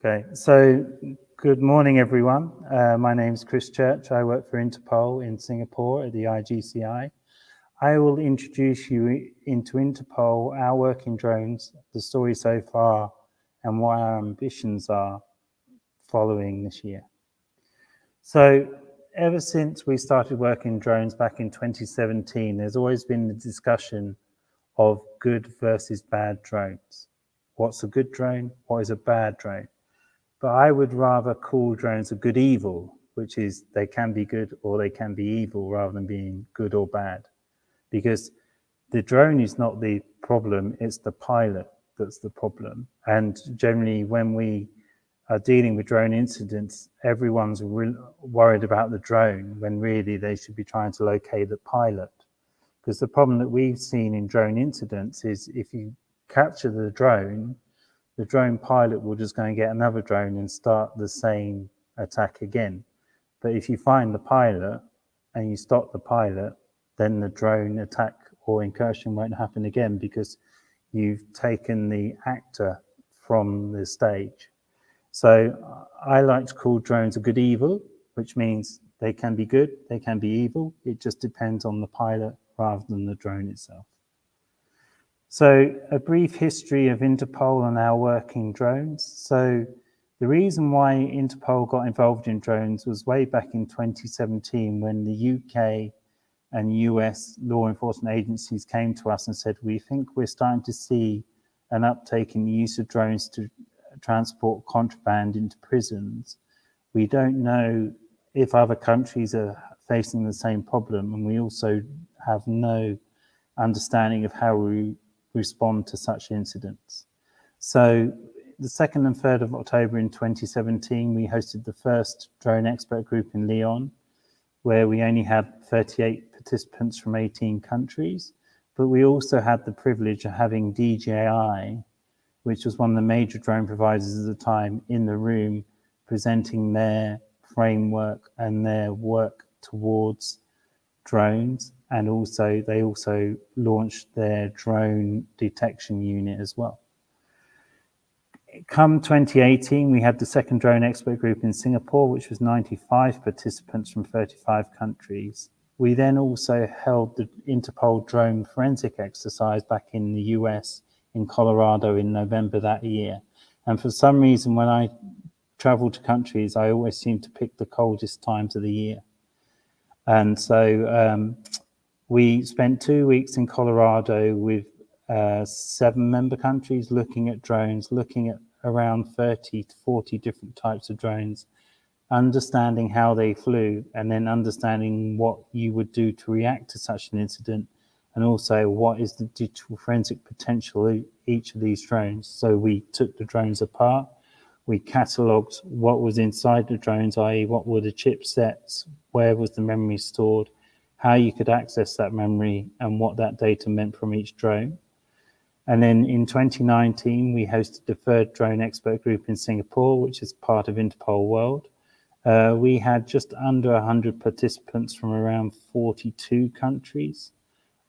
Okay, so good morning, everyone. My name is Chris Church. I work for Interpol in Singapore at the IGCI. I will introduce you into Interpol, our work in drones, the story so far, and what our ambitions are following this year. So ever since we started working drones back in 2017, there's always been the discussion of good versus bad drones. What's a good drone? What is a bad drone? But I would rather call drones a good evil, which is they can be good or they can be evil rather than being good or bad. Because the drone is not the problem, it's the pilot that's the problem. And generally when we are dealing with drone incidents, everyone's worried about the drone when really they should be trying to locate the pilot. Because the problem that we've seen in drone incidents is if you capture the drone pilot will just go and get another drone and start the same attack again. But if you find the pilot and you stop the pilot, then the drone attack or incursion won't happen again because you've taken the actor from the stage. So I like to call drones a good evil, which means they can be good, they can be evil. It just depends on the pilot rather than the drone itself. So a brief history of Interpol and our work in drones. So the reason why Interpol got involved in drones was way back in 2017 when the UK and US law enforcement agencies came to us and said, we think we're starting to see an uptake in the use of drones to transport contraband into prisons. We don't know if other countries are facing the same problem, and we also have no understanding of how we respond to such incidents. So the 2nd and 3rd of October in 2017, we hosted the first drone expert group in Lyon, where we only had 38 participants from 18 countries, but we also had the privilege of having DJI, which was one of the major drone providers at the time, in the room presenting their framework and their work towards drones, and also they also launched their drone detection unit as well. Come 2018, we had the second drone expert group in Singapore, which was 95 participants from 35 countries. We then also held the Interpol drone forensic exercise back in the US in Colorado in November that year. And for some reason, when I travel to countries, I always seem to pick the coldest times of the year. And so we spent 2 weeks in Colorado with 7 member countries looking at drones, looking at around 30 to 40 different types of drones, understanding how they flew, and then understanding what you would do to react to such an incident, and also what is the digital forensic potential of each of these drones. So we took the drones apart, we catalogued what was inside the drones, i.e. what were the chipsets, where was the memory stored, how you could access that memory, and what that data meant from each drone. And then in 2019, we hosted the third drone expert group in Singapore, which is part of Interpol World. We had just under 100 participants from around 42 countries.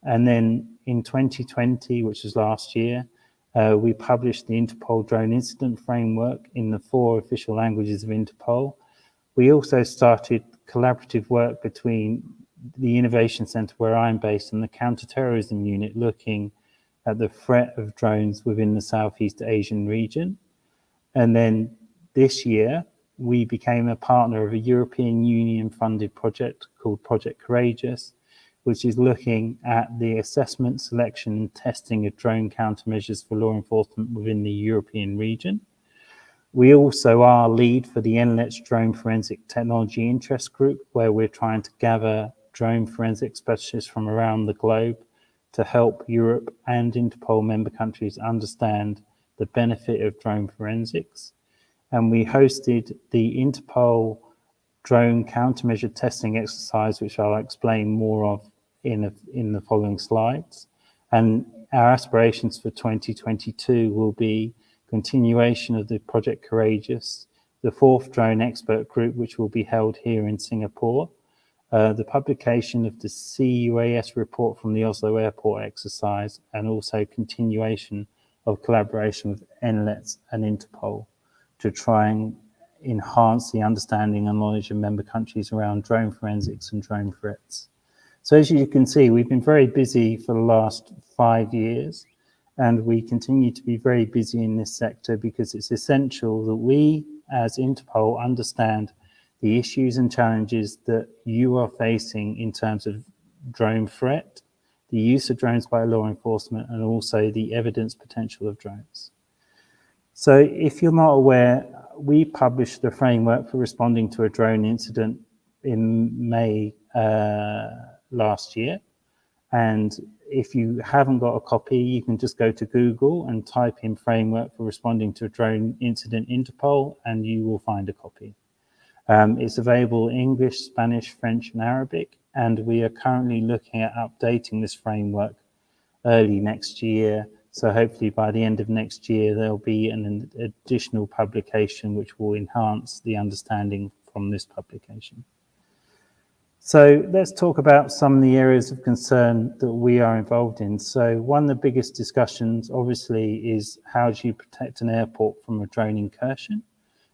And then in 2020, which was last year, we published the Interpol Drone Incident Framework in the 4 official languages of Interpol. We also started collaborative work between the Innovation Centre where I'm based and the Counterterrorism Unit, looking at the threat of drones within the Southeast Asian region. And then this year, we became a partner of a European Union funded project called Project Courageous, which is looking at the assessment, selection and testing of drone countermeasures for law enforcement within the European region. We also are lead for the NLET's Drone Forensic Technology Interest Group, where we're trying to gather drone forensic specialists from around the globe to help Europe and Interpol member countries understand the benefit of drone forensics. And we hosted the Interpol drone countermeasure testing exercise, which I'll explain more of in the following slides. And our aspirations for 2022 will be continuation of the Project Courageous, the 4th drone expert group, which will be held here in Singapore, the publication of the cUAS report from the Oslo Airport exercise, and also continuation of collaboration with NLETS and Interpol. to try and enhance the understanding and knowledge of member countries around drone forensics and drone threats. So as you can see, we've been very busy for the last 5 years, and we continue to be very busy in this sector because it's essential that we, as Interpol, understand the issues and challenges that you are facing in terms of drone threat, the use of drones by law enforcement, and also the evidence potential of drones. So if you're not aware, we published the framework for responding to a drone incident in May last year. And if you haven't got a copy, you can just go to Google and type in framework for responding to a drone incident Interpol, and you will find a copy. It's available in English, Spanish, French, and Arabic, and we are currently looking at updating this framework early next year. So hopefully by the end of next year, there'll be an additional publication which will enhance the understanding from this publication. So let's talk about some of the areas of concern that we are involved in. So one of the biggest discussions, obviously, is how do you protect an airport from a drone incursion?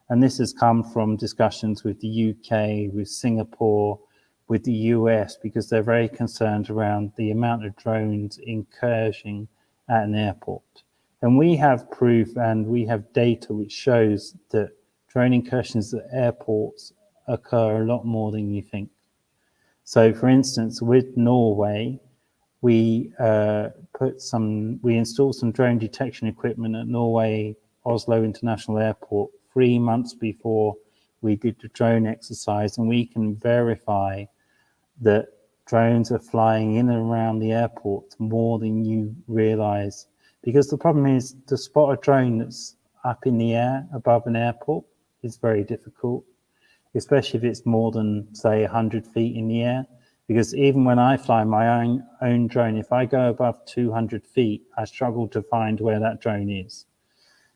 And this has come from discussions with the UK, with Singapore, with the US, because they're very concerned around the amount of drones incursioning at an airport. And we have proof and we have data which shows that drone incursions at airports occur a lot more than you think. So for instance, with Norway, we installed some drone detection equipment at Norway Oslo International Airport 3 months before we did the drone exercise, and we can verify that drones are flying in and around the airport more than you realize. Because the problem is, to spot a drone that's up in the air above an airport is very difficult, especially if it's more than, say, 100 feet in the air. Because even when I fly my own drone, if I go above 200 feet, I struggle to find where that drone is.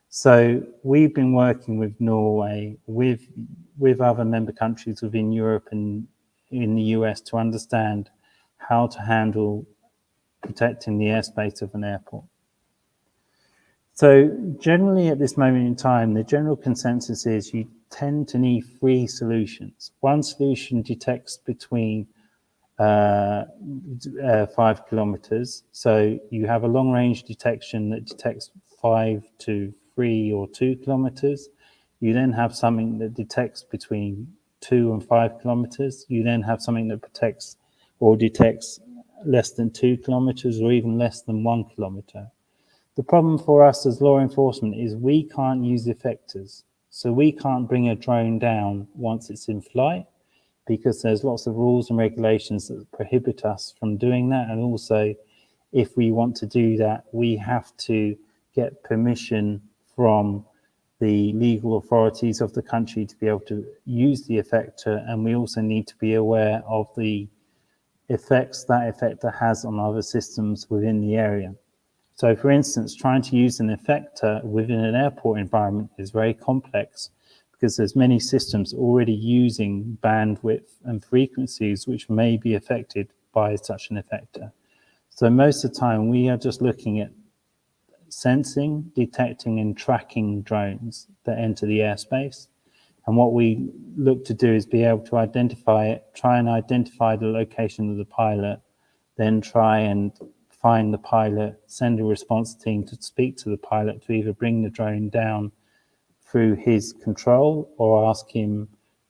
So we've been working with Norway, with other member countries within Europe and in the US to understand how to handle protecting the airspace of an airport. So generally at this moment in time, the general consensus is you tend to need 3 solutions. One solution detects between 5 kilometers. So you have a long range detection that detects 5 to 3 or 2 kilometers. You then have something that detects between 2 and 5 kilometers. You then have something that detects less than 2 kilometers or even less than 1 kilometer. The problem for us as law enforcement is we can't use effectors. So we can't bring a drone down once it's in flight, because there's lots of rules and regulations that prohibit us from doing that. And also, if we want to do that, we have to get permission from the legal authorities of the country to be able to use the effector. And we also need to be aware of the effects that effector has on other systems within the area. So for instance, trying to use an effector within an airport environment is very complex, because there's many systems already using bandwidth and frequencies which may be affected by such an effector. So most of the time we are just looking at sensing, detecting and tracking drones that enter the airspace. And what we look to do is be able to identify it, try and identify the location of the pilot, then try and find the pilot, send a response team to speak to the pilot to either bring the drone down through his control or ask him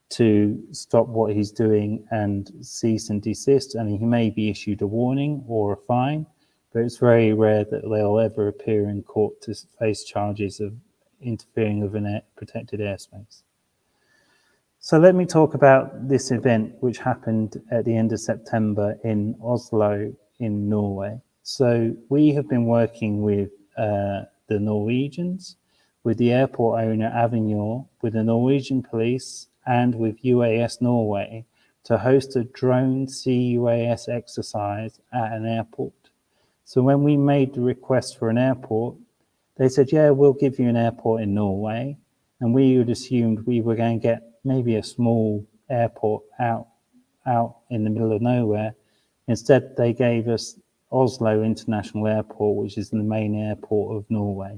to stop what he's doing and cease and desist. And he may be issued a warning or a fine, but it's very rare that they'll ever appear in court to face charges of interfering with a protected airspace. So let me talk about this event which happened at the end of September in Oslo in Norway. So we have been working with the Norwegians, with the airport owner Avinor, with the Norwegian police and with UAS Norway to host a drone cUAS exercise at an airport. So when we made the request for an airport, they said, yeah, we'll give you an airport in Norway. And we had assumed we were going to get maybe a small airport out in the middle of nowhere. Instead, they gave us Oslo International Airport, which is the main airport of Norway.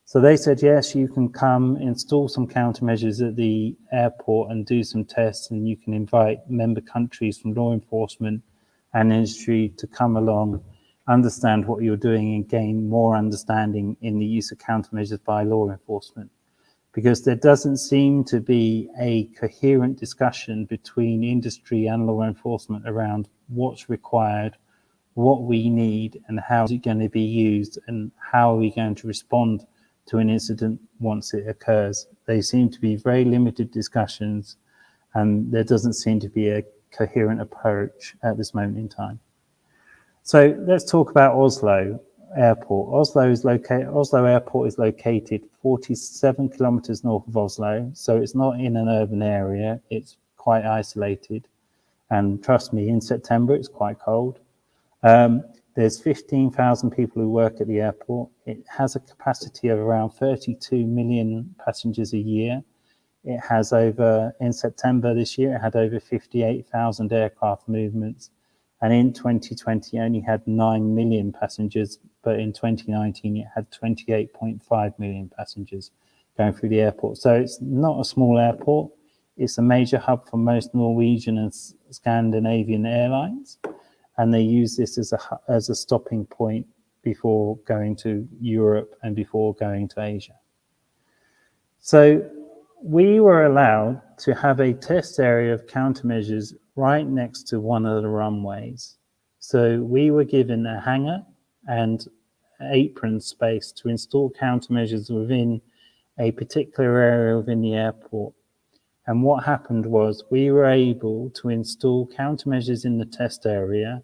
So they said, yes, you can come install some countermeasures at the airport and do some tests, and you can invite member countries from law enforcement and industry to come along, understand what you're doing and gain more understanding in the use of countermeasures by law enforcement. Because there doesn't seem to be a coherent discussion between industry and law enforcement around what's required, what we need, and how is it going to be used, and how are we going to respond to an incident once it occurs. They seem to be very limited discussions, and there doesn't seem to be a coherent approach at this moment in time. So let's talk about Oslo Airport. Oslo Airport is located 47 kilometers north of Oslo, so it's not in an urban area, it's quite isolated. And trust me, in September, it's quite cold. There's 15,000 people who work at the airport. It has a capacity of around 32 million passengers a year. It has in September this year, it had over 58,000 aircraft movements. And in 2020, it only had 9 million passengers, but in 2019, it had 28.5 million passengers going through the airport. So it's not a small airport. It's a major hub for most Norwegian and Scandinavian airlines. And they use this as a stopping point before going to Europe and before going to Asia. So we were allowed to have a test area of countermeasures right next to one of the runways. So we were given a hangar and apron space to install countermeasures within a particular area within the airport. And what happened was we were able to install countermeasures in the test area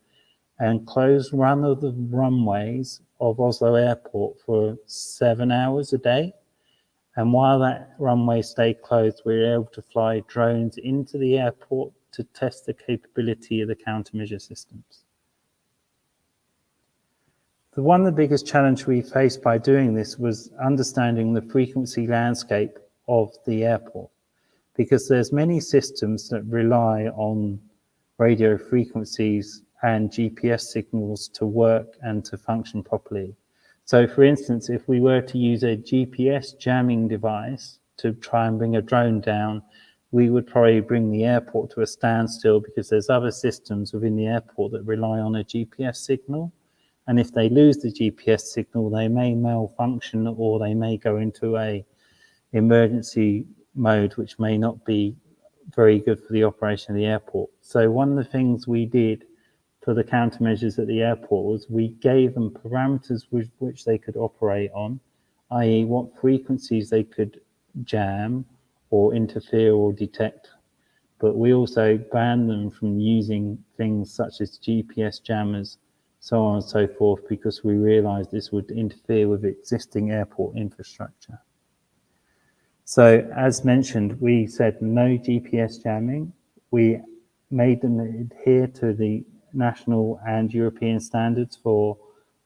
and close one of the runways of Oslo Airport for 7 hours a day. And while that runway stayed closed, we were able to fly drones into the airport to test the capability of the countermeasure systems. One of the biggest challenges we faced by doing this was understanding the frequency landscape of the airport, because there's many systems that rely on radio frequencies and GPS signals to work and to function properly. So for instance, if we were to use a GPS jamming device to try and bring a drone down, we would probably bring the airport to a standstill because there's other systems within the airport that rely on a GPS signal. And if they lose the GPS signal, they may malfunction or they may go into a emergency mode, which may not be very good for the operation of the airport. So one of the things we did for the countermeasures at the airport was we gave them parameters with which they could operate on, i.e. what frequencies they could jam or interfere or detect. But we also banned them from using things such as GPS jammers, so on and so forth, because we realized this would interfere with existing airport infrastructure. So as mentioned, we said no GPS jamming. We made them adhere to the national and European standards for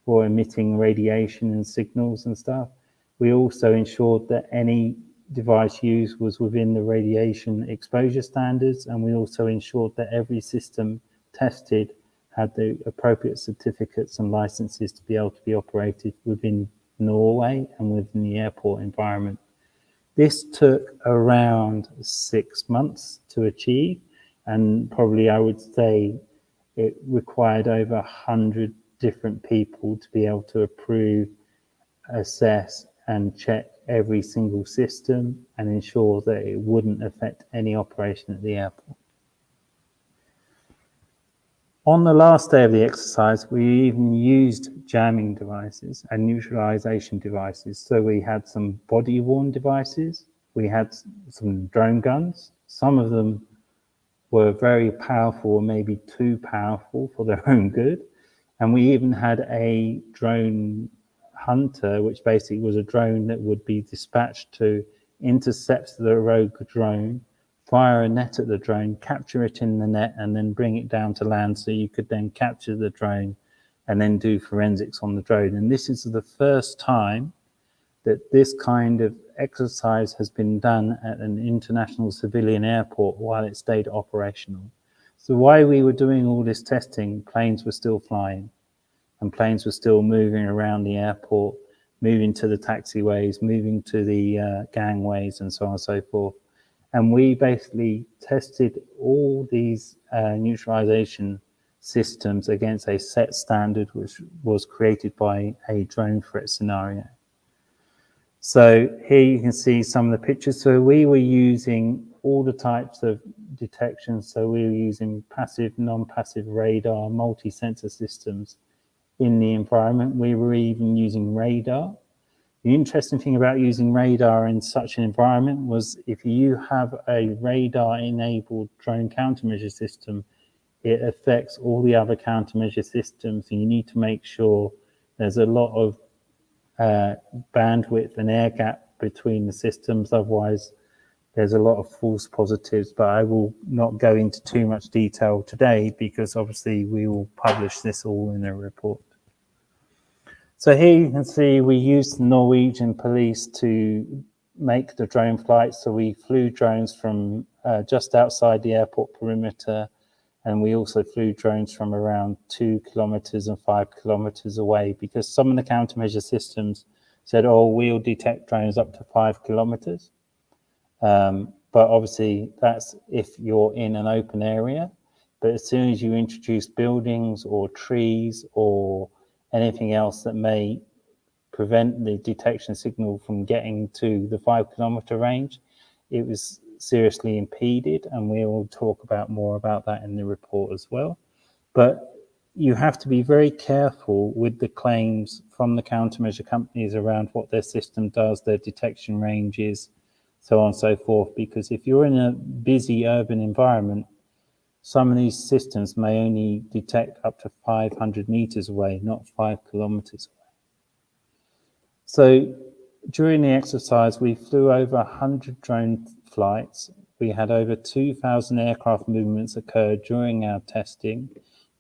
emitting radiation and signals and stuff. We also ensured that any device used was within the radiation exposure standards, and we also ensured that every system tested had the appropriate certificates and licenses to be able to be operated within Norway and within the airport environment. This took around 6 months to achieve, and probably I would say it required over 100 different people to be able to approve, assess, and check every single system and ensure that it wouldn't affect any operation at the airport. On the last day of the exercise, we even used jamming devices and neutralization devices. So we had some body-worn devices, we had some drone guns. Some of them were very powerful or maybe too powerful for their own good. And we even had a drone hunter, which basically was a drone that would be dispatched to intercept the rogue drone, fire a net at the drone, capture it in the net, and then bring it down to land so you could then capture the drone and then do forensics on the drone. And this is the first time that this kind of exercise has been done at an international civilian airport while it stayed operational. So while we were doing all this testing, planes were still flying and planes were still moving around the airport. moving to the taxiways, moving to the gangways, and so on and so forth. And we basically tested all these neutralization systems against a set standard which was created by a drone threat scenario. So here you can see some of the pictures. So we were using all the types of detection. So we were using passive, non-passive radar, multi-sensor systems in the environment. We were even using radar. The interesting thing about using radar in such an environment was if you have a radar-enabled drone countermeasure system, it affects all the other countermeasure systems, and you need to make sure there's a lot of bandwidth and air gap between the systems. Otherwise, there's a lot of false positives, but I will not go into too much detail today because obviously we will publish this all in a report. So here you can see we used the Norwegian police to make the drone flights. So we flew drones from just outside the airport perimeter, and we also flew drones from around 2 kilometers and 5 kilometers away, because some of the countermeasure systems said, oh, we'll detect drones up to 5 kilometers. But obviously that's if you're in an open area. But as soon as you introduce buildings or trees or anything else that may prevent the detection signal from getting to the 5 kilometer range, it was seriously impeded, and we will talk about more about that in the report as well. But you have to be very careful with the claims from the countermeasure companies around what their system does, their detection ranges, so on and so forth, because if you're in a busy urban environment, some of these systems may only detect up to 500 meters away, not 5 kilometers away. So during the exercise, we flew over 100 drone flights. We had over 2,000 aircraft movements occur during our testing.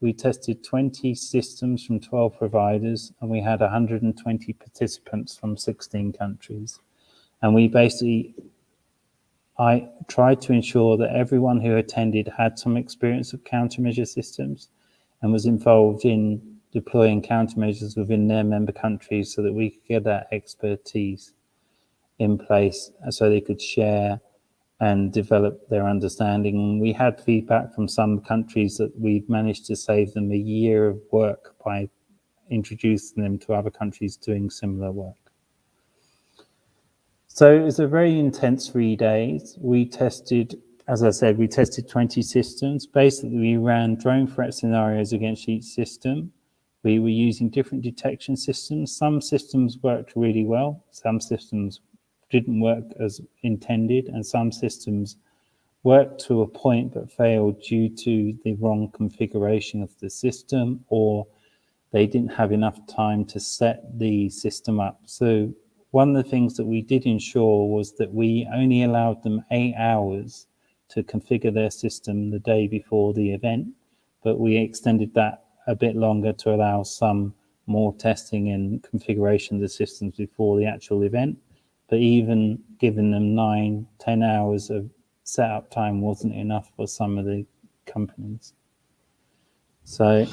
We tested 20 systems from 12 providers, and we had 120 participants from 16 countries. And we basically, I tried to ensure that everyone who attended had some experience of countermeasure systems and was involved in deploying countermeasures within their member countries so that we could get that expertise in place so they could share and develop their understanding. And we had feedback from some countries that we've managed to save them a year of work by introducing them to other countries doing similar work. So it was a very intense 3 days. We tested, as I said, we tested 20 systems. Basically, we ran drone threat scenarios against each system. We were using different detection systems. Some systems worked really well. Some systems didn't work as intended, and some systems worked to a point but failed due to the wrong configuration of the system, or they didn't have enough time to set the system up. So one of the things that we did ensure was that we only allowed them 8 hours to configure their system the day before the event, but we extended that a bit longer to allow some more testing and configuration of the systems before the actual event. But even giving them 9-10 hours of setup time wasn't enough for some of the companies. So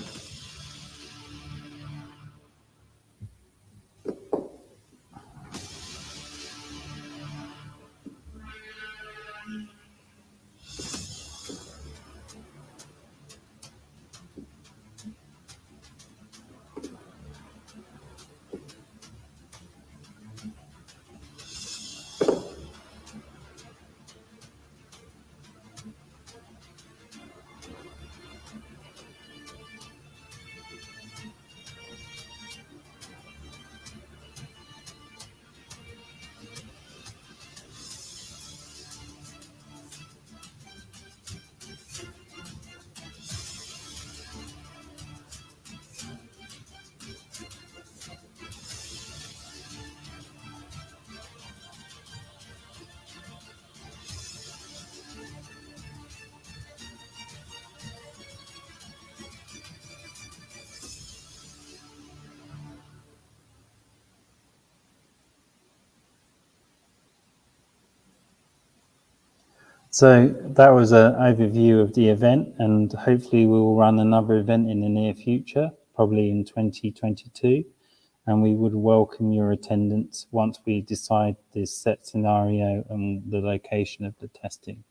that was an overview of the event, and hopefully we will run another event in the near future, probably in 2022. and we would welcome your attendance once we decide this set scenario and the location of the testing.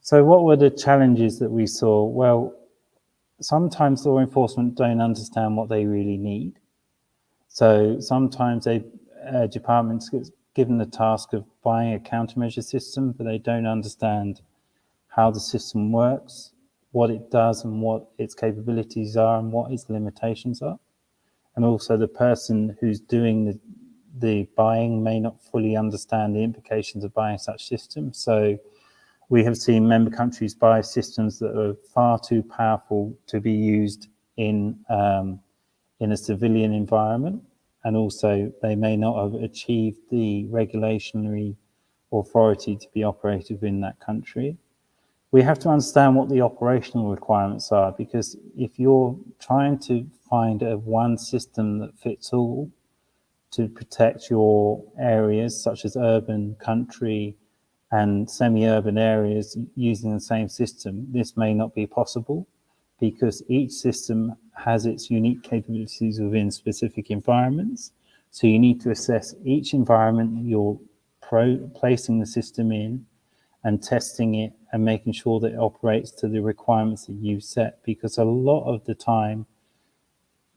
So what were the challenges that we saw? Well, sometimes law enforcement don't understand what they really need. So sometimes departments get given the task of buying a countermeasure system, but they don't understand how the system works, what it does and what its capabilities are and what its limitations are. And also the person who's doing the buying may not fully understand the implications of buying such systems. So we have seen member countries buy systems that are far too powerful to be used in a civilian environment, and also they may not have achieved the regulatory authority to be operated in that country. We have to understand what the operational requirements are, because if you're trying to find one system that fits all to protect your areas, such as urban, country, and semi-urban areas using the same system, this may not be possible, because each system has its unique capabilities within specific environments. So you need to assess each environment that you're placing the system in and testing it and making sure that it operates to the requirements that you set, because a lot of the time,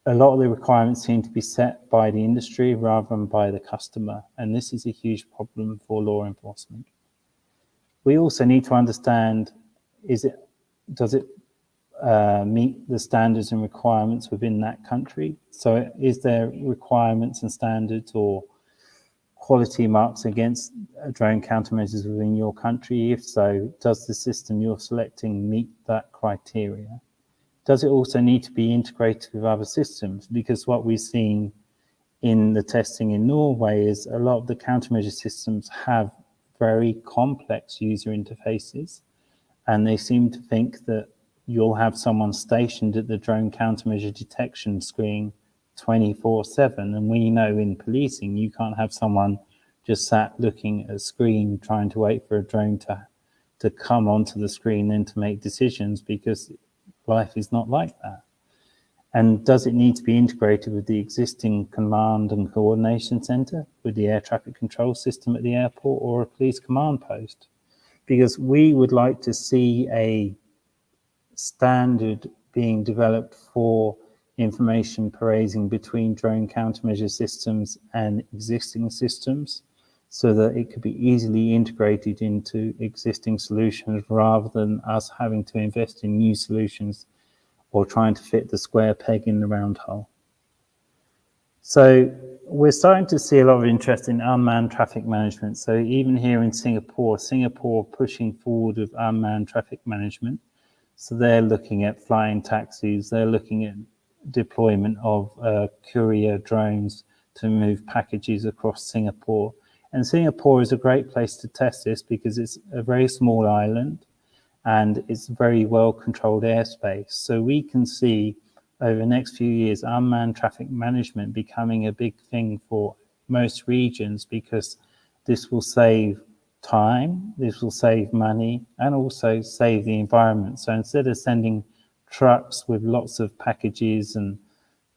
a lot of the requirements seem to be set by the industry rather than by the customer. And this is a huge problem for law enforcement. We also need to understand, does it meet the standards and requirements within that country? So is there requirements and standards or quality marks against drone countermeasures within your country? If so, does the system you're selecting meet that criteria? Does it also need to be integrated with other systems? Because what we've seen in the testing in Norway is a lot of the countermeasure systems have very complex user interfaces, and they seem to think that you'll have someone stationed at the drone countermeasure detection screen 24/7. And we know in policing, you can't have someone just sat looking at a screen trying to wait for a drone to come onto the screen and to make decisions, because life is not like that. And does it need to be integrated with the existing command and coordination center, with the air traffic control system at the airport, or a police command post? Because we would like to see a standard being developed for information parading between drone countermeasure systems and existing systems, so that it could be easily integrated into existing solutions, rather than us having to invest in new solutions or trying to fit the square peg in the round hole. So we're starting to see a lot of interest in unmanned traffic management. So even here in Singapore pushing forward with unmanned traffic management. So they're looking at flying taxis, they're looking at deployment of courier drones to move packages across Singapore. And Singapore is a great place to test this, because it's a very small island and it's very well controlled airspace. So we can see over the next few years unmanned traffic management becoming a big thing for most regions, because this will save time, this will save money, and also save the environment. So instead of sending trucks with lots of packages and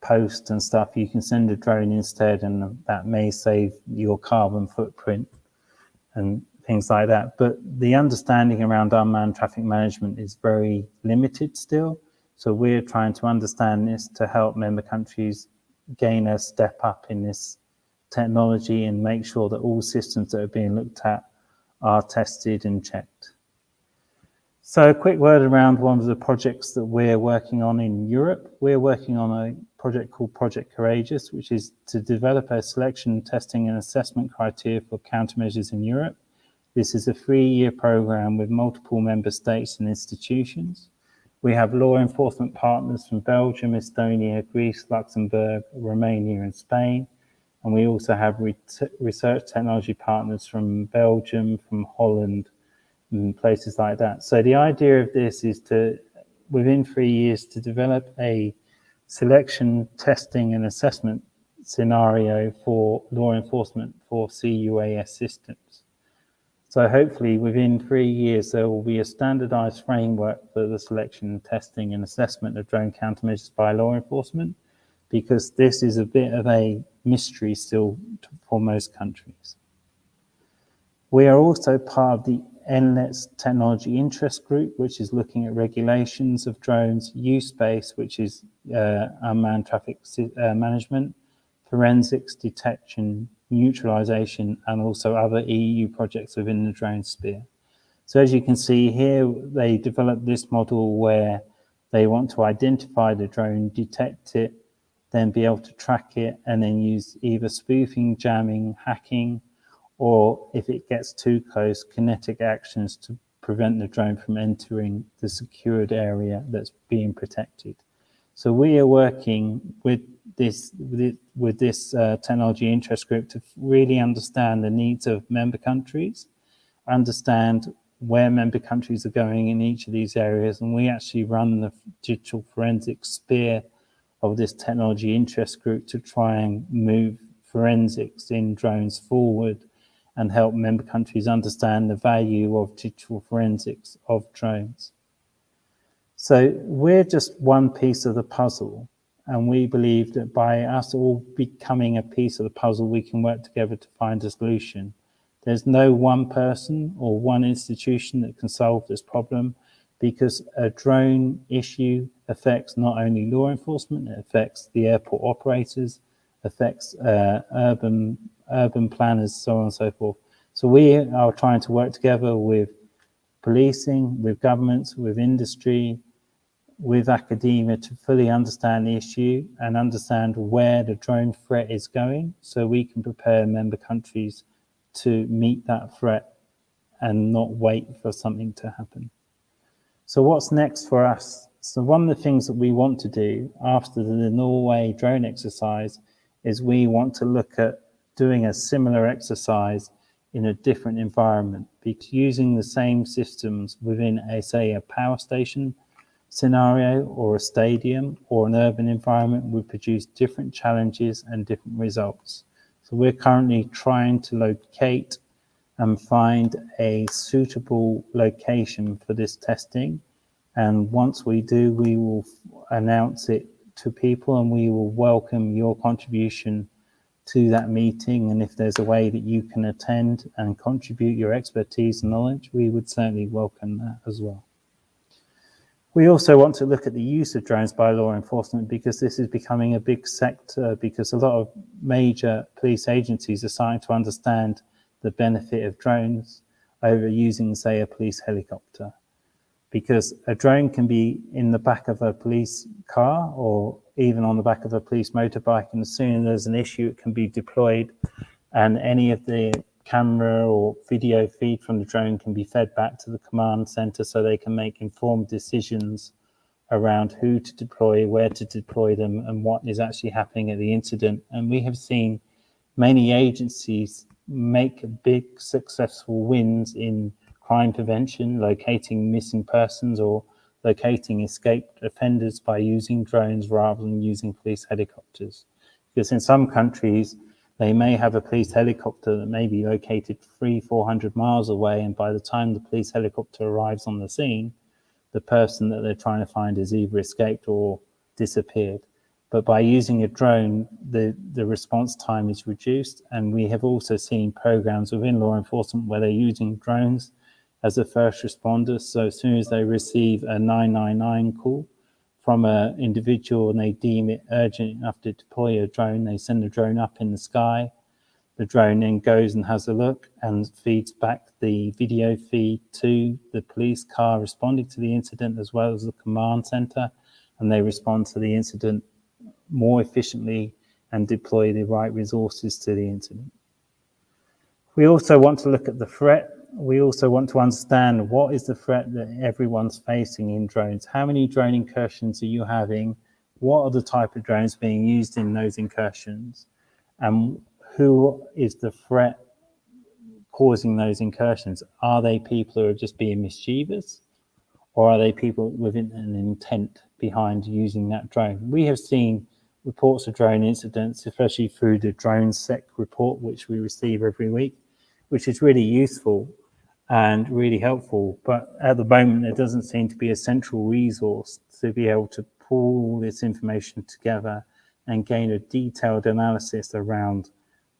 post and stuff, you can send a drone instead, and that may save your carbon footprint and things like that. But the understanding around unmanned traffic management is very limited still. So we're trying to understand this to help member countries gain a step up in this technology and make sure that all systems that are being looked at are tested and checked. So a quick word around one of the projects that we're working on in Europe. We're working on a project called Project Courageous, which is to develop a selection, testing and assessment criteria for countermeasures in Europe. This is a 3-year program with multiple member states and institutions. We have law enforcement partners from Belgium, Estonia, Greece, Luxembourg, Romania and Spain. And we also have research technology partners from Belgium, from Holland, and places like that. So the idea of this is to, within 3 years, to develop a selection, testing and assessment scenario for law enforcement for cUAS systems. So hopefully within 3 years, there will be a standardized framework for the selection, testing and assessment of drone countermeasures by law enforcement. because this is a bit of a mystery still for most countries. We are also part of the NLET's Technology Interest Group, which is looking at regulations of drones, use space, which is unmanned traffic management, forensics, detection, neutralization, and also other EU projects within the drone sphere. So as you can see here, they developed this model where they want to identify the drone, detect it, then be able to track it, and then use either spoofing, jamming, hacking, or if it gets too close, kinetic actions to prevent the drone from entering the secured area that's being protected. So we are working with this technology interest group to really understand the needs of member countries, understand where member countries are going in each of these areas, and we actually run the digital forensics sphere of this technology interest group to try and move forensics in drones forward and help member countries understand the value of digital forensics of drones. So we're just one piece of the puzzle, and we believe that by us all becoming a piece of the puzzle, we can work together to find a solution. There's no one person or one institution that can solve this problem, because a drone issue affects not only law enforcement, it affects the airport operators, affects urban planners, so on and so forth. So we are trying to work together with policing, with governments, with industry, with academia to fully understand the issue and understand where the drone threat is going, so we can prepare member countries to meet that threat and not wait for something to happen. So what's next for us? So one of the things that we want to do after the Norway drone exercise is we want to look at doing a similar exercise in a different environment, because using the same systems within a power station scenario or a stadium or an urban environment would produce different challenges and different results. So we're currently trying to locate and find a suitable location for this testing. And once we do, we will announce it to people, and we will welcome your contribution to that meeting. And if there's a way that you can attend and contribute your expertise and knowledge, we would certainly welcome that as well. We also want to look at the use of drones by law enforcement, because this is becoming a big sector, because a lot of major police agencies are starting to understand the benefit of drones over using, say, a police helicopter. Because a drone can be in the back of a police car or even on the back of a police motorbike, and as soon as there's an issue, it can be deployed, and any of the camera or video feed from the drone can be fed back to the command center so they can make informed decisions around who to deploy, where to deploy them, and what is actually happening at the incident. And we have seen many agencies make big successful wins in crime prevention, locating missing persons or locating escaped offenders by using drones rather than using police helicopters. Because in some countries, they may have a police helicopter that may be located 300-400 miles away, and by the time the police helicopter arrives on the scene, the person that they're trying to find has either escaped or disappeared. But by using a drone, the response time is reduced, and we have also seen programs within law enforcement where they're using drones as a first responder. So as soon as they receive a 999 call from an individual and they deem it urgent enough to deploy a drone, they send the drone up in the sky. The drone then goes and has a look and feeds back the video feed to the police car responding to the incident, as well as the command center, and they respond to the incident more efficiently and deploy the right resources to the incident. We also want to look at the threat. We also want to understand what is the threat that everyone's facing in drones. How many drone incursions are you having? What are the type of drones being used in those incursions? And who is the threat causing those incursions? Are they people who are just being mischievous? Or are they people with an intent behind using that drone? We have seen reports of drone incidents, especially through the DroneSec report, which we receive every week, which is really useful and really helpful. But at the moment, there doesn't seem to be a central resource to be able to pull this information together and gain a detailed analysis around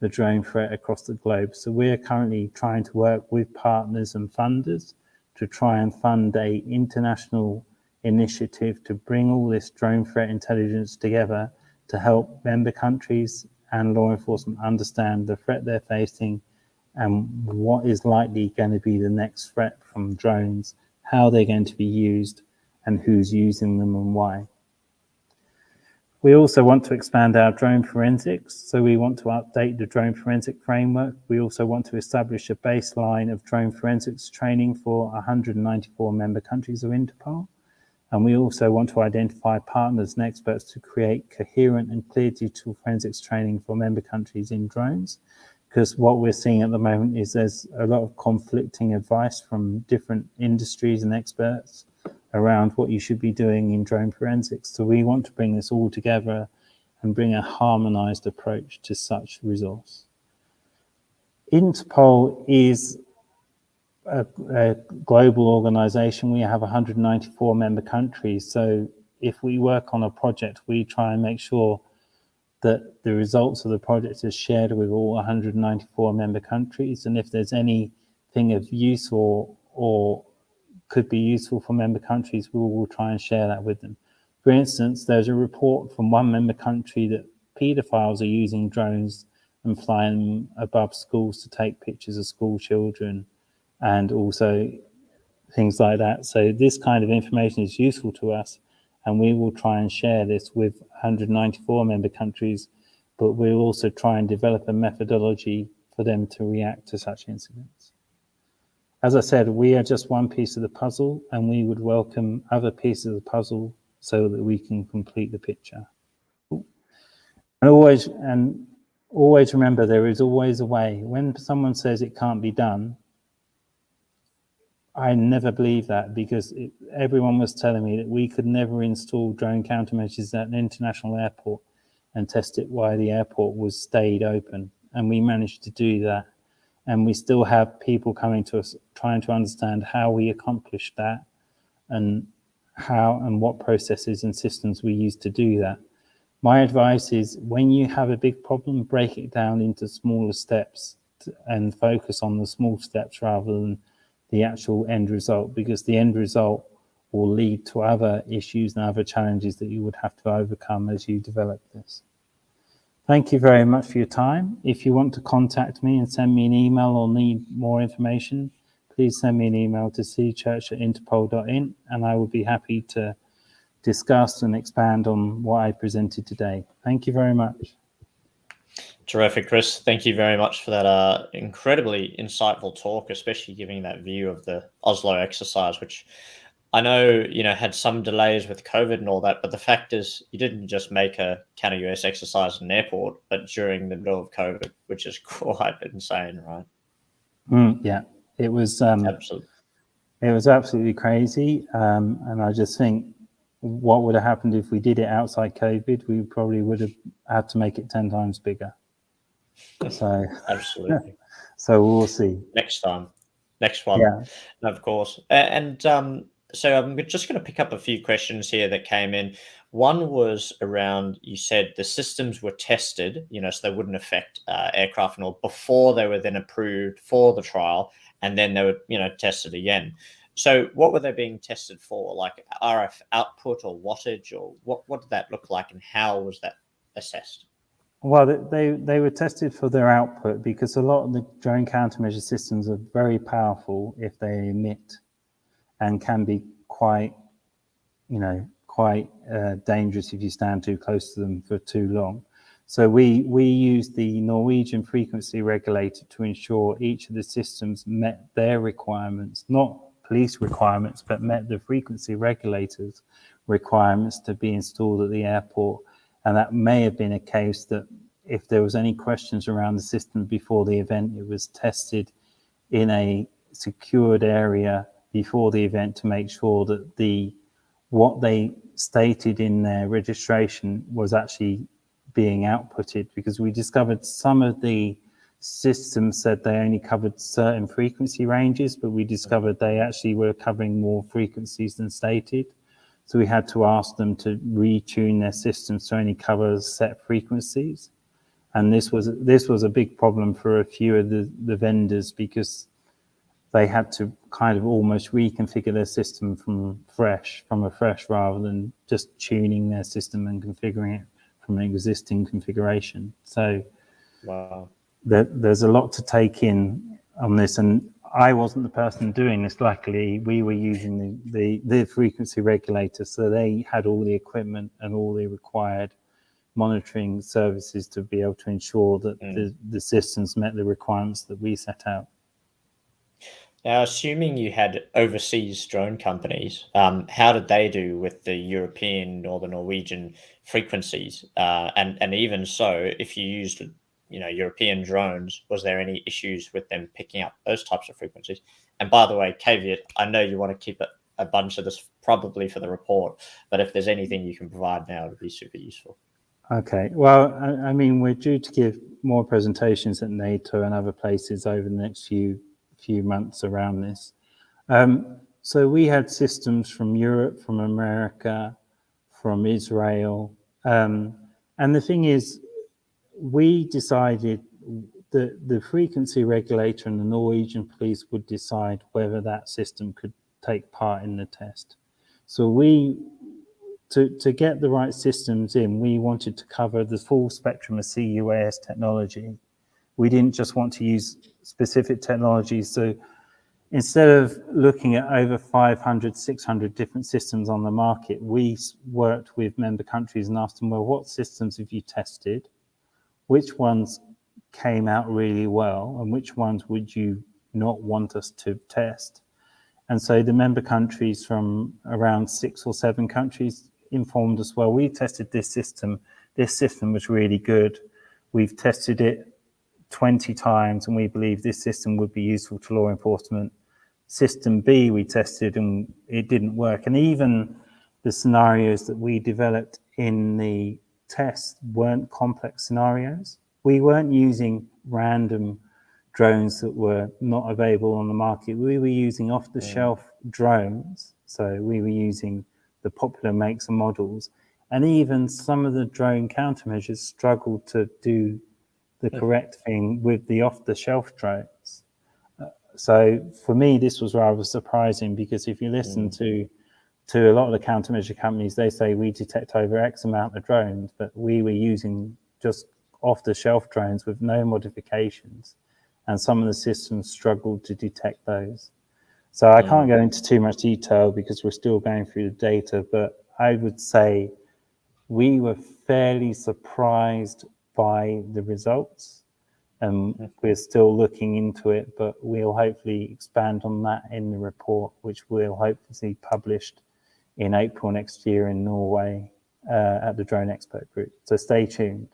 the drone threat across the globe. So we're currently trying to work with partners and funders to try and fund a international initiative to bring all this drone threat intelligence together to help member countries and law enforcement understand the threat they're facing and what is likely going to be the next threat from drones, how they're going to be used, and who's using them and why. We also want to expand our drone forensics, so we want to update the drone forensic framework. We also want to establish a baseline of drone forensics training for 194 member countries of Interpol. And we also want to identify partners and experts to create coherent and clear digital forensics training for member countries in drones. Because what we're seeing at the moment is there's a lot of conflicting advice from different industries and experts around what you should be doing in drone forensics. So we want to bring this all together and bring a harmonized approach to such resource. Interpol is a global organization. We have 194 member countries. So if we work on a project, we try and make sure that the results of the project is shared with all 194 member countries. And if there's anything of use or could be useful for member countries, we will try and share that with them. For instance, there's a report from one member country that paedophiles are using drones and flying them above schools to take pictures of school children and also things like that. So this kind of information is useful to us, and we will try and share this with 194 member countries, but we'll also try and develop a methodology for them to react to such incidents. As I said, we are just one piece of the puzzle, and we would welcome other pieces of the puzzle so that we can complete the picture. And always remember, there is always a way. When someone says it can't be done, I never believed that, because everyone was telling me that we could never install drone countermeasures at an international airport and test it while the airport was stayed open. And we managed to do that. And we still have people coming to us trying to understand how we accomplished that and how and what processes and systems we use to do that. My advice is, when you have a big problem, break it down into smaller steps and focus on the small steps rather than the actual end result, because the end result will lead to other issues and other challenges that you would have to overcome as you develop this. Thank you very much for your time. If you want to contact me and send me an email or need more information, please send me an email to cchurch@interpol.in, and I will be happy to discuss and expand on what I presented today. Thank you very much. Terrific, Chris. Thank you very much for that incredibly insightful talk, especially giving that view of the Oslo exercise, which I know, had some delays with COVID and all that, but the fact is you didn't just make a counter-UAS exercise in an airport, but during the middle of COVID, which is quite insane, right? Yeah, it was Absolutely. It was absolutely crazy. And I just think what would have happened if we did it outside COVID, we probably would have had to make it 10 times bigger. So absolutely. So we'll see. Next time. Next one. Yeah. Of course. And so I'm just going to pick up a few questions here that came in. One was around, you said the systems were tested, so they wouldn't affect aircraft and all before they were then approved for the trial, and then they were, tested again. So what were they being tested for? Like RF output or wattage, or what did that look like, and how was that assessed? Well, they were tested for their output, because a lot of the drone countermeasure systems are very powerful if they emit, and can be quite dangerous if you stand too close to them for too long. So we used the Norwegian frequency regulator to ensure each of the systems met their requirements, not police requirements, but met the frequency regulators' requirements to be installed at the airport. And that may have been a case that if there was any questions around the system before the event, it was tested in a secured area before the event to make sure that what they stated in their registration was actually being outputted, because we discovered some of the systems said they only covered certain frequency ranges, but we discovered they actually were covering more frequencies than stated. So we had to ask them to retune their systems to only cover set frequencies. And this was a big problem for a few of the vendors, because they had to kind of almost reconfigure their system from afresh, rather than just tuning their system and configuring it from an existing configuration. So wow. there's a lot to take in on this, and I wasn't the person doing this. Luckily, we were using the frequency regulator, so they had all the equipment and all the required monitoring services to be able to ensure that the systems met the requirements that we set out. Now, assuming you had overseas drone companies, how did they do with the European or the Norwegian frequencies? And even so, if you used, European drones, was there any issues with them picking up those types of frequencies? And by the way, caveat, I know you want to keep a bunch of this probably for the report, but if there's anything you can provide now, it would be super useful. Okay, well, I mean, we're due to give more presentations at NATO and other places over the next few months around this. So we had systems from Europe, from America, from Israel. And the thing is, we decided that the frequency regulator and the Norwegian police would decide whether that system could take part in the test. So to get the right systems in, we wanted to cover the full spectrum of cUAS technology. We didn't just want to use specific technologies. So instead of looking at over 500, 600 different systems on the market, we worked with member countries and asked them, well, what systems have you tested? Which ones came out really well, and which ones would you not want us to test? And so the member countries from around 6 or 7 countries informed us, well, we tested this system. This system was really good. We've tested it 20 times, and we believe this system would be useful to law enforcement. System B we tested and it didn't work. And even the scenarios that we developed in the test weren't complex scenarios. We weren't using random drones that were not available on the market. We were using off-the-shelf drones. So we were using the popular makes and models. And even some of the drone countermeasures struggled to do the correct thing with the off-the-shelf drones. So for me, this was rather surprising, because if you listen to a lot of the countermeasure companies, they say we detect over X amount of drones, but we were using just off-the-shelf drones with no modifications, and some of the systems struggled to detect those. So I can't go into too much detail because we're still going through the data, but I would say we were fairly surprised by the results. We're still looking into it, but we'll hopefully expand on that in the report, which we'll hopefully see published in April next year in Norway at the Drone Expert Group. So stay tuned.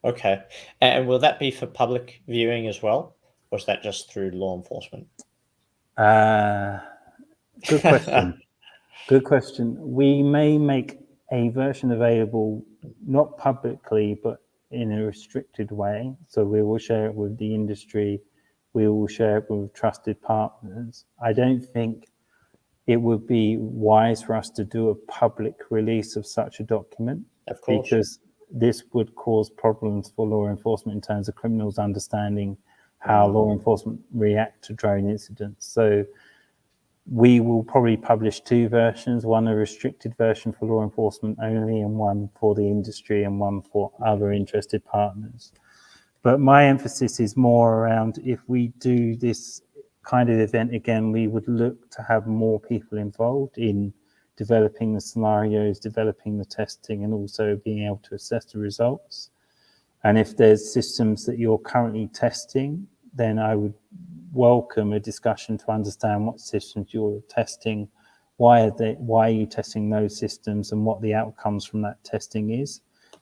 Okay. And will that be for public viewing as well? Or is that just through law enforcement? Good question. Good question. We may make a version available, not publicly, but in a restricted way. So we will share it with the industry. We will share it with trusted partners. I don't think it would be wise for us to do a public release of such a document. Of course. Because this would cause problems for law enforcement in terms of criminals understanding how law enforcement react to drone incidents. So we will probably publish 2 versions, one a restricted version for law enforcement only, and one for the industry and one for other interested partners. But my emphasis is more around, if we do this kind of event again, we would look to have more people involved in developing the scenarios, developing the testing, and also being able to assess the results. And if there's systems that you're currently testing, then I would welcome a discussion to understand what systems you're testing, why are you testing those systems, and what the outcomes from that testing is.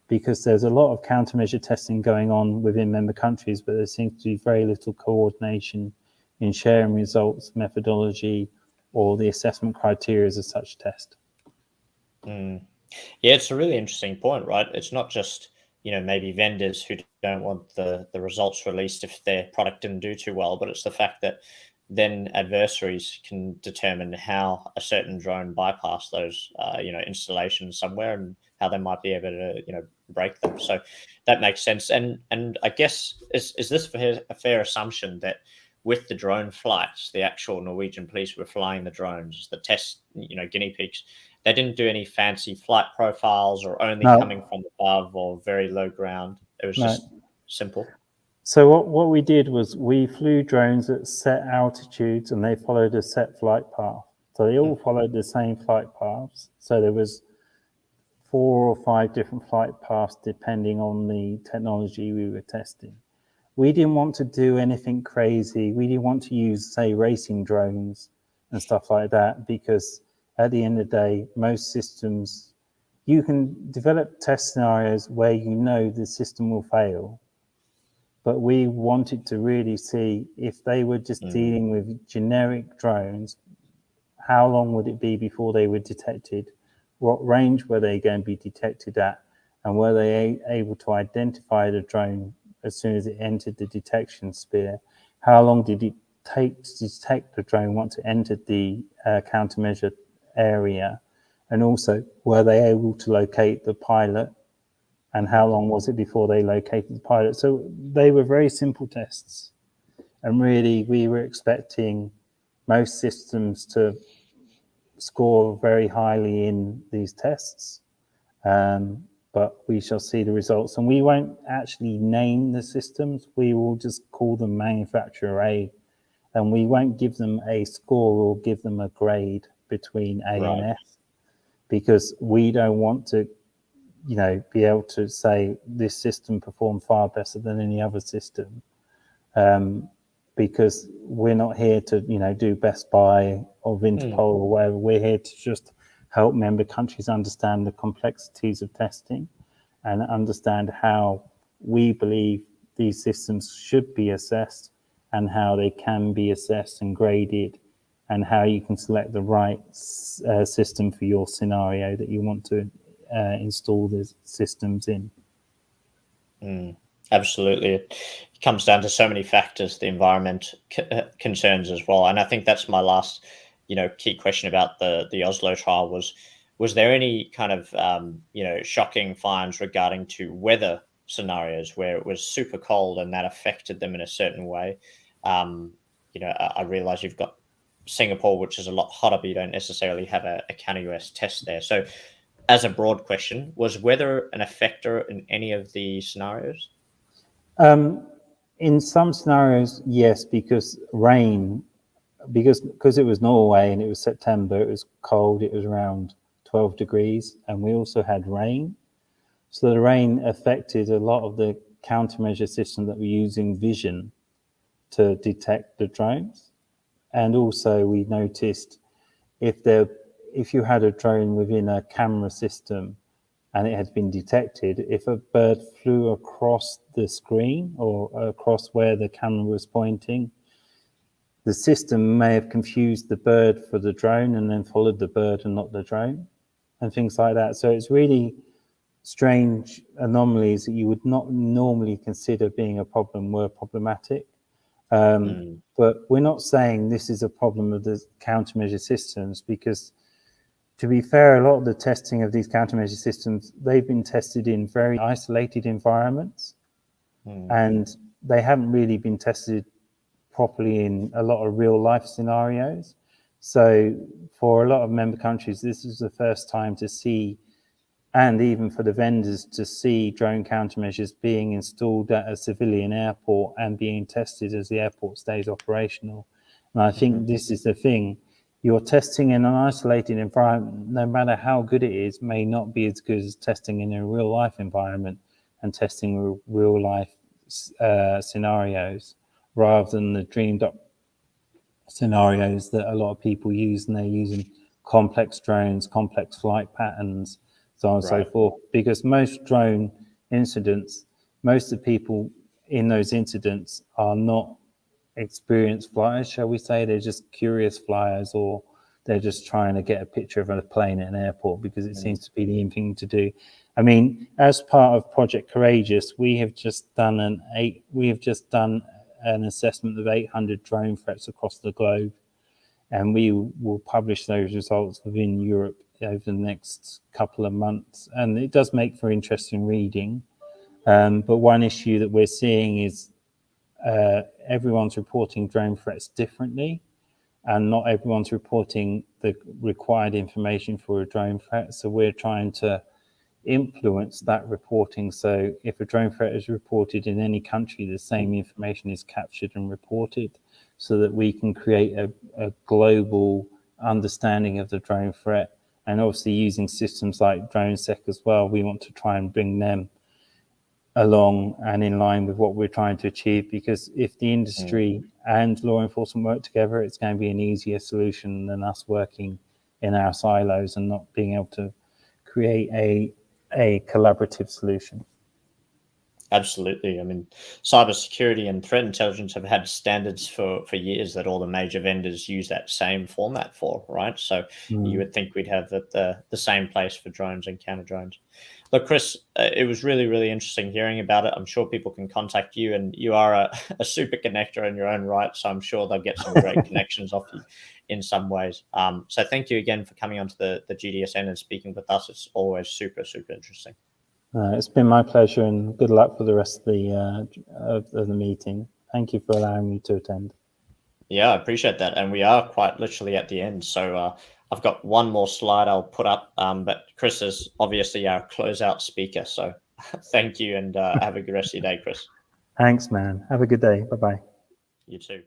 Because there's a lot of countermeasure testing going on within member countries, but there seems to be very little coordination in sharing results, methodology, or the assessment criteria of such test. Yeah, it's a really interesting point, right? It's not just, maybe vendors who don't want the results released if their product didn't do too well, but it's the fact that then adversaries can determine how a certain drone bypassed those, installations somewhere, and how they might be able to, break them. So that makes sense. And I guess is this a fair assumption that with the drone flights, the actual Norwegian police were flying the drones, the test, guinea pigs, they didn't do any fancy flight profiles or only No. coming from above or very low ground. It was just simple. So what we did was we flew drones at set altitudes, and they followed a set flight path. So they all followed the same flight paths. So there was 4 or 5 different flight paths depending on the technology we were testing. We didn't want to do anything crazy. We didn't want to use, say, racing drones and stuff like that, because at the end of the day, most systems, you can develop test scenarios where the system will fail. But we wanted to really see if they were just dealing with generic drones, how long would it be before they were detected? What range were they going to be detected at? And were they able to identify the drone as soon as it entered the detection sphere? How long did it take to detect the drone once it entered the countermeasure area? And also, were they able to locate the pilot? And how long was it before they located the pilot? So they were very simple tests. And really, we were expecting most systems to score very highly in these tests. But we shall see the results. And we won't actually name the systems. We will just call them manufacturer A. And we won't give them a score or give them a grade between A and F, because we don't want to be able to say this system performed far better than any other system, because we're not here to, do Best Buy or Interpol or whatever. We're here to just help member countries understand the complexities of testing and understand how we believe these systems should be assessed and how they can be assessed and graded, and how you can select the right system for your scenario that you want to install the systems in. Absolutely. It comes down to so many factors, the environment concerns as well. And I think that's my last, key question about the Oslo trial was there any kind of, shocking finds regarding to weather scenarios where it was super cold and that affected them in a certain way? I realize you've got Singapore, which is a lot hotter, but you don't necessarily have a cUAS test there. So as a broad question, was weather an effector in any of the scenarios? In some scenarios, yes, because rain, because it was Norway and it was September, it was cold, it was around 12 degrees, and we also had rain. So the rain affected a lot of the countermeasure system that we're using vision to detect the drones. And also we noticed if you had a drone within a camera system and it had been detected, if a bird flew across the screen or across where the camera was pointing, the system may have confused the bird for the drone and then followed the bird and not the drone, and things like that. So it's really strange anomalies that you would not normally consider being a problem were problematic. But we're not saying this is a problem of the countermeasure systems, because to be fair, a lot of the testing of these countermeasure systems, they've been tested in very isolated environments, and they haven't really been tested properly in a lot of real life scenarios. So for a lot of member countries, this is the first time to see, and even for the vendors to see, drone countermeasures being installed at a civilian airport and being tested as the airport stays operational. And I think this is the thing. You're testing in an isolated environment, no matter how good it is, may not be as good as testing in a real life environment and testing real life scenarios, rather than the dreamed up scenarios that a lot of people use, and they're using complex drones, complex flight patterns, so on and so forth. Because most drone incidents, most of the people in those incidents are not experienced flyers, shall we say. They're just curious flyers, or they're just trying to get a picture of a plane at an airport because it seems to be the in thing to do. I mean, as part of Project Courageous, we have just done an assessment of 800 drone threats across the globe, and we will publish those results within Europe over the next couple of months. And it does make for interesting reading. But one issue that we're seeing is everyone's reporting drone threats differently, and not everyone's reporting the required information for a drone threat. So we're trying to influence that reporting. So if a drone threat is reported in any country, the same information is captured and reported, so that we can create a global understanding of the drone threat. And obviously using systems like DroneSec as well, we want to try and bring them along and in line with what we're trying to achieve, because if the industry and law enforcement work together, it's going to be an easier solution than us working in our silos and not being able to create a collaborative solution. Absolutely. I mean, cybersecurity and threat intelligence have had standards for years that all the major vendors use that same format for, right? So you would think we'd have the same place for drones and counter drones. Look, Chris, it was really, really interesting hearing about it. I'm sure people can contact you, and you are a super connector in your own right. So I'm sure they'll get some great connections off you in some ways. So thank you again for coming onto the GDSN and speaking with us. It's always super, super interesting. It's been my pleasure, and good luck for the rest of the meeting. Thank you for allowing me to attend. Yeah, I appreciate that. And we are quite literally at the end. So I've got one more slide I'll put up, but Chris is obviously our closeout speaker. So thank you, and have a good rest of your day, Chris. Thanks, man. Have a good day. Bye-bye. You too.